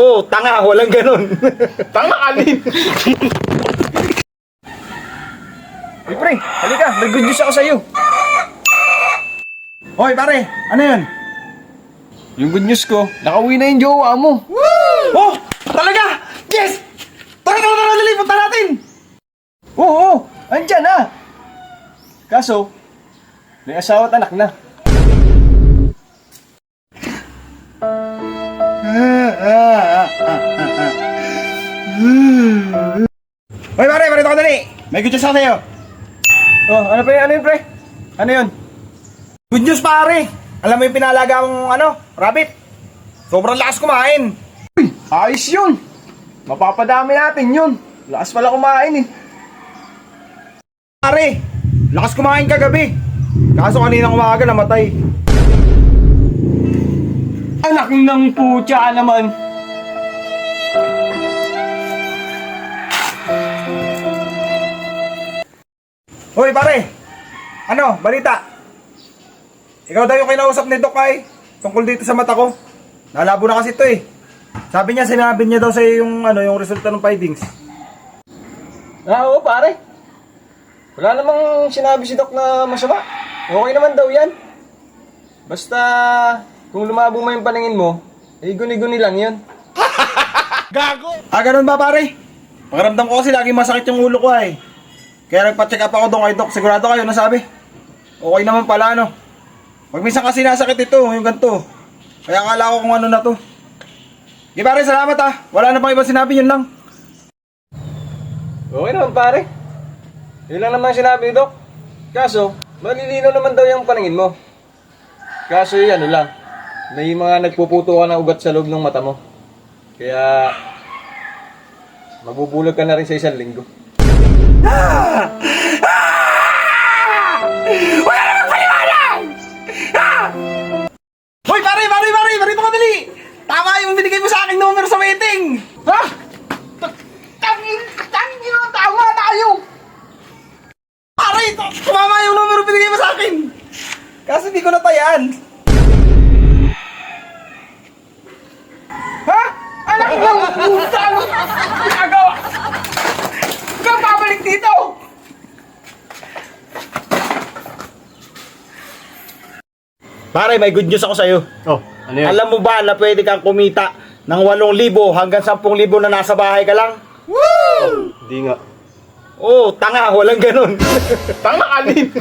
Oh, tanga, walang ganun. Tanga alin. Uy, pre, halika, may good news ako sa'yo. Hoy, pare, ano yun? Yung good news ko, nakauwi na yung jowa mo. Oh, talaga? Yes! Tara na, dali, punta natin! Oo, andyan na. Kaso, may asawa at anak na. Hoy, pare, dito ka dali. May good news ako sa'yo. Oh, ano pa yun? Ano yun, pre? Ano yun? Good news, pare. Alam mo yung pinalaga mong, rabbit? Sobrang lakas kumain. Uy, ayos yun. Mapapadami natin yun. Lakas pala kumain eh. Pare, lakas kumain kagabi. Kaso kanina umaga namatay. Anak ng putya naman. Hoy, pare. Ano, balita? Ikaw daw yung kinausap ni Doc ay tungkol dito sa mata ko. Nalabo na kasi ito eh. Sabi niya, sinabi niya daw sa'yo yung, yung resulta ng findings. Oo, pare. Wala namang sinabi si Doc na masama. Okay naman daw yan. Basta, kung lumabo mo yung paningin mo, eh guni-guni lang yun. Gago! Ganun ba, pare? Pakiramdam ko kasi lagi masakit yung ulo ko ay. Kaya nagpa-check up ako doon kay Doc. Sigurado kayo nasabi. Okay naman pala, no? Pag minsan kasi nasakit ito, yung ganito. Kaya akala ko kung ano na to. Di pare, salamat ah. Wala na pang ibang sinabi, yun lang. Okay naman, pare. Yun lang naman sinabi ni Doc. Kaso, malilinaw naman daw yung paningin mo. Kaso yun, ano lang. May mga nagpuputo ka ng ugat sa loob ng mata mo. Kaya, mabubulag ka na rin sa isang linggo. Wala namang paliwanag! Hoy, pare! Marito ka dali! Tama yung binigay mo sa aking numero sa waiting! Ha? Tangin na tama tayo! Pare, tumama yung numero binigay mo sa akin! Kasi di ko natayan. Ha? Anak ng puta! Ano ginagawa? Huwag kang babalik dito! Pare, may good news ako sa'yo. Oh, ano yan? Alam mo ba na pwede kang kumita ng 8,000 hanggang 10,000 na nasa bahay ka lang? Hindi nga. Oh, tanga, walang ganun. Tanga alin!